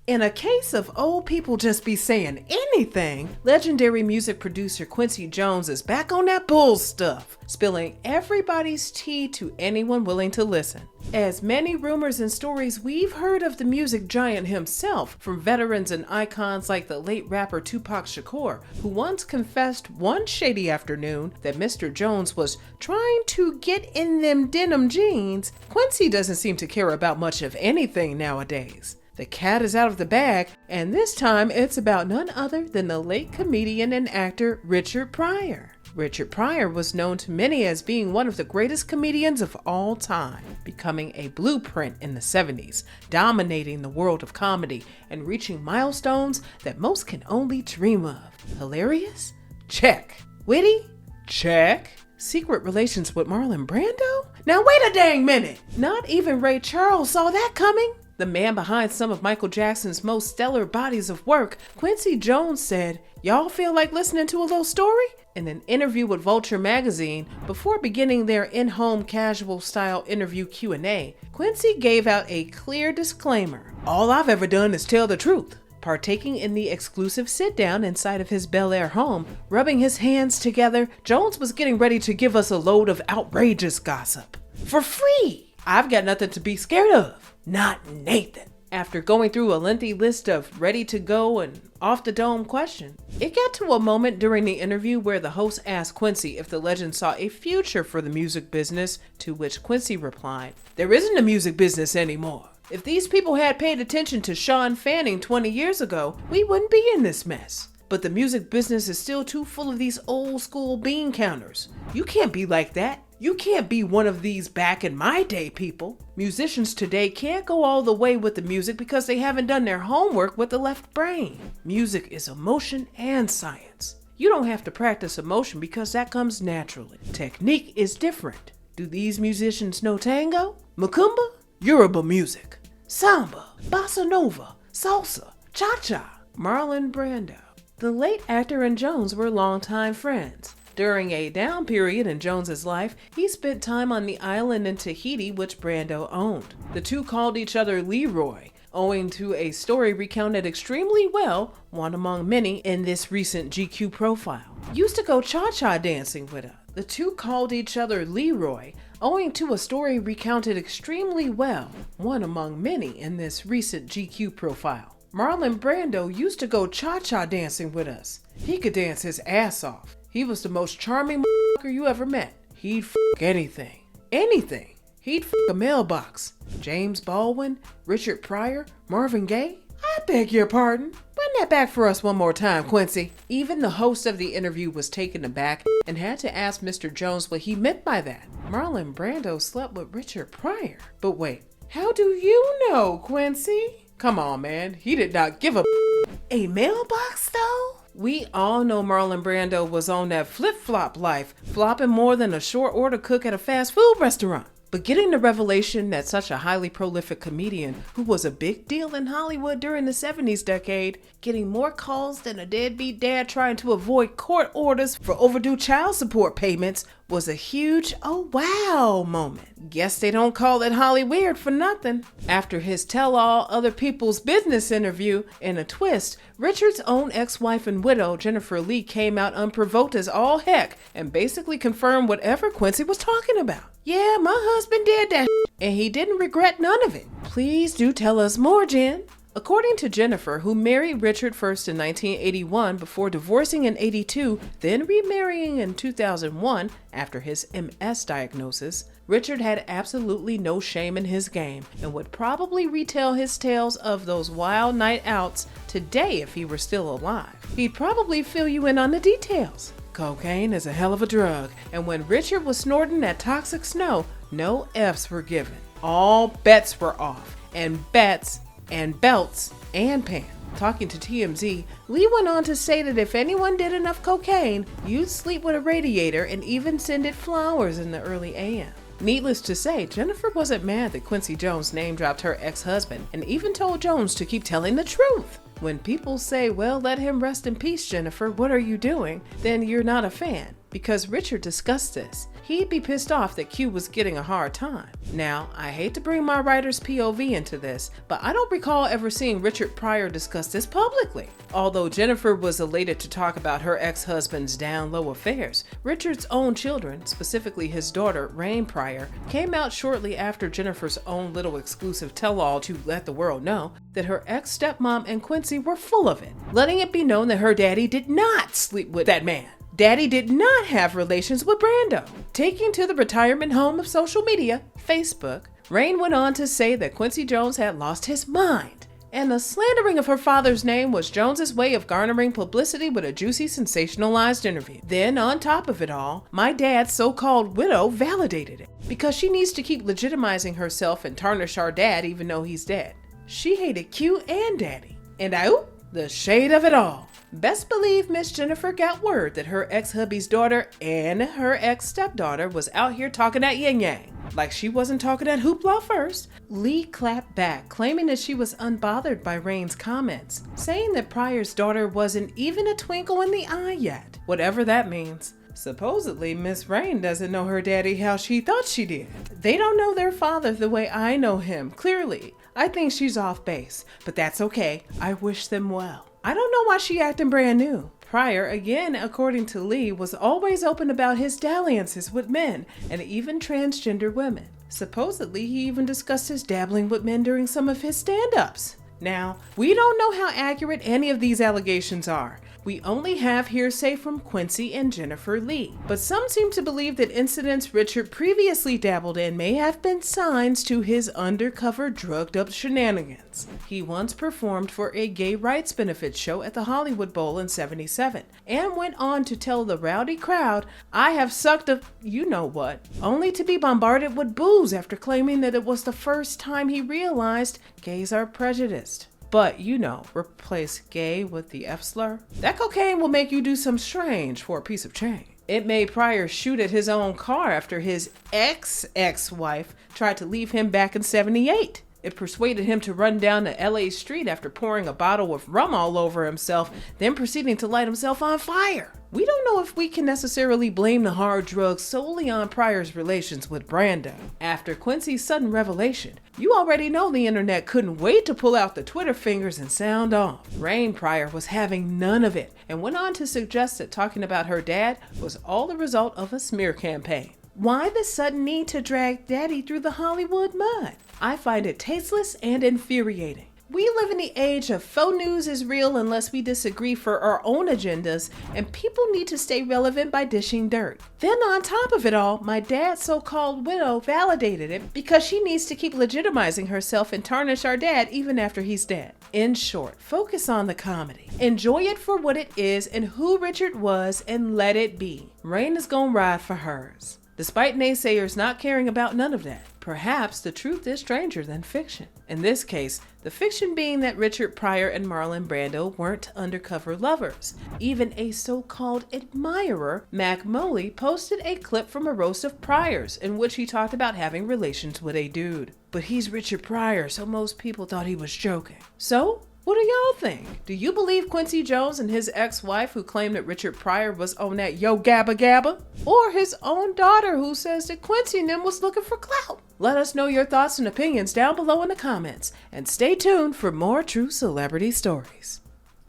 In a case of old people just be saying anything, legendary music producer Quincy Jones is back on that bull stuff, spilling everybody's tea to anyone willing to listen. As many rumors and stories we've heard of the music giant himself, from veterans and icons like the late rapper Tupac Shakur, who once confessed one shady afternoon that Mr. Jones was trying to get in them denim jeans, Quincy doesn't seem to care about much of anything nowadays. The cat is out of the bag, and this time it's about none other than the late comedian and actor Richard Pryor. Richard Pryor was known to many as being one of the greatest comedians of all time, becoming a blueprint in the 70s, dominating the world of comedy and reaching milestones that most can only dream of. Hilarious? Check. Witty? Check. Secret relations with Marlon Brando? Now wait a dang minute! Not even Ray Charles saw that coming. The man behind some of Michael Jackson's most stellar bodies of work, Quincy Jones, said, "Y'all feel like listening to a little story?" In an interview with Vulture magazine, before beginning their in-home casual style interview Q&A, Quincy gave out a clear disclaimer. "All I've ever done is tell the truth." Partaking in the exclusive sit-down inside of his Bel Air home, rubbing his hands together, Jones was getting ready to give us a load of outrageous gossip. For free! I've got nothing to be scared of. Not Nathan. After going through a lengthy list of ready-to-go and off-the-dome questions, it got to a moment during the interview where the host asked Quincy if the legend saw a future for the music business, to which Quincy replied, "There isn't a music business anymore. If these people had paid attention to Sean Fanning 20 years ago, we wouldn't be in this mess. But the music business is still too full of these old-school bean counters. You can't be like that. You can't be one of these back in my day people. Musicians today can't go all the way with the music because they haven't done their homework with the left brain. Music is emotion and science. You don't have to practice emotion because that comes naturally. Technique is different. Do these musicians know tango, macumba, Yoruba music, samba, bossa nova, salsa, cha-cha?" Marlon Brando. The late actor and Jones were longtime friends. During a down period in Jones's life, he spent time on the island in Tahiti, which Brando owned. The two called each other Leroy, owing to a story recounted extremely well, one among many, in this recent GQ profile. Used to go cha-cha dancing with her. The two called each other Leroy, owing to a story recounted extremely well, one among many, in this recent GQ profile. Marlon Brando used to go cha-cha dancing with us. He could dance his ass off. He was the most charming motherfucker you ever met. He'd fuck anything. Anything. He'd fuck a mailbox. James Baldwin, Richard Pryor, Marvin Gaye. I beg your pardon. Run that back for us one more time, Quincy. Even the host of the interview was taken aback and had to ask Mr. Jones what he meant by that. Marlon Brando slept with Richard Pryor. But wait, how do you know, Quincy? Come on, man. He did not give a mailbox, though? We all know Marlon Brando was on that flip-flop life, flopping more than a short order cook at a fast food restaurant. But getting the revelation that such a highly prolific comedian, who was a big deal in Hollywood during the 70s decade, getting more calls than a deadbeat dad trying to avoid court orders for overdue child support payments, was a huge "oh wow" moment. Guess they don't call it Hollyweird for nothing. After his tell-all other people's business interview, in a twist, Richard's own ex-wife and widow, Jennifer Lee, came out unprovoked as all heck and basically confirmed whatever Quincy was talking about. "Yeah, my husband did that and he didn't regret none of it." Please do tell us more, Jen. According to Jennifer, who married Richard first in 1981 before divorcing in 82, then remarrying in 2001 after his MS diagnosis, Richard had absolutely no shame in his game and would probably retell his tales of those wild night outs today if he were still alive. He'd probably fill you in on the details. Cocaine is a hell of a drug, and when Richard was snorting that toxic snow, no F's were given. All bets were off, and bets and belts and pants. Talking to TMZ, Lee went on to say that if anyone did enough cocaine, you'd sleep with a radiator and even send it flowers in the early AM. Needless to say, Jennifer wasn't mad that Quincy Jones name-dropped her ex-husband and even told Jones to keep telling the truth. When people say, "Well, let him rest in peace, Jennifer, what are you doing?" then you're not a fan. Because Richard discussed this. he'd be pissed off that Q was getting a hard time. Now, I hate to bring my writer's POV into this, but I don't recall ever seeing Richard Pryor discuss this publicly. Although Jennifer was elated to talk about her ex-husband's down-low affairs, Richard's own children, specifically his daughter, Rain Pryor, came out shortly after Jennifer's own little exclusive tell-all to let the world know that her ex-stepmom and Quincy were full of it, letting it be known that her daddy did not sleep with that man. Daddy did not have relations with Brando. Taking to the retirement home of social media, Facebook, Rain went on to say that Quincy Jones had lost his mind, and the slandering of her father's name was Jones's way of garnering publicity with a juicy, sensationalized interview. Then, on top of it all, my dad's so-called widow validated it, because she needs to keep legitimizing herself and tarnish our dad even though he's dead. She hated Q and Daddy, and the shade of it all. Best believe Miss Jennifer got word that her ex-hubby's daughter and her ex-stepdaughter was out here talking that yin-yang. Like she wasn't talking that hoopla first. Lee clapped back, claiming that she was unbothered by Rain's comments, saying that Pryor's daughter wasn't even a twinkle in the eye yet, whatever that means. Supposedly, Miss Rain doesn't know her daddy how she thought she did. They don't know their father the way I know him, clearly. I think she's off base, but that's okay. I wish them well. I don't know why she acting brand new. Pryor, again, according to Lee, was always open about his dalliances with men and even transgender women. Supposedly, he even discussed his dabbling with men during some of his stand-ups. Now, we don't know how accurate any of these allegations are. We only have hearsay from Quincy and Jennifer Lee, but some seem to believe that incidents Richard previously dabbled in may have been signs to his undercover drugged-up shenanigans. He once performed for a gay rights benefit show at the Hollywood Bowl in '77, and went on to tell the rowdy crowd, "I have sucked a you-know-what," only to be bombarded with boos after claiming that it was the first time he realized gays are prejudiced. But, replace gay with the F slur. That cocaine will make you do some strange for a piece of change. It made Pryor shoot at his own car after his ex-wife tried to leave him back in '78. It persuaded him to run down the LA street after pouring a bottle of rum all over himself, then proceeding to light himself on fire. We don't know if we can necessarily blame the hard drugs solely on Pryor's relations with Brando. After Quincy's sudden revelation, you already know the internet couldn't wait to pull out the Twitter fingers and sound off. Rain Pryor was having none of it, and went on to suggest that talking about her dad was all the result of a smear campaign. Why the sudden need to drag Daddy through the Hollywood mud? I find it tasteless and infuriating. We live in the age of faux news is real unless we disagree for our own agendas, and people need to stay relevant by dishing dirt. Then on top of it all, my dad's so-called widow validated it because she needs to keep legitimizing herself and tarnish our dad even after he's dead. In short, focus on the comedy. Enjoy it for what it is and who Richard was, and let it be. Rain is gonna ride for hers, despite naysayers not caring about none of that. Perhaps the truth is stranger than fiction. In this case, the fiction being that Richard Pryor and Marlon Brando weren't undercover lovers. Even a so-called admirer, Mac Moley, posted a clip from a roast of Pryor's in which he talked about having relations with a dude. But he's Richard Pryor, so most people thought he was joking. So, what do y'all think? Do you believe Quincy Jones and his ex-wife who claimed that Richard Pryor was on that yo gabba gabba? Or his own daughter who says that Quincy and them was looking for clout? Let us know your thoughts and opinions down below in the comments, and stay tuned for more true celebrity stories.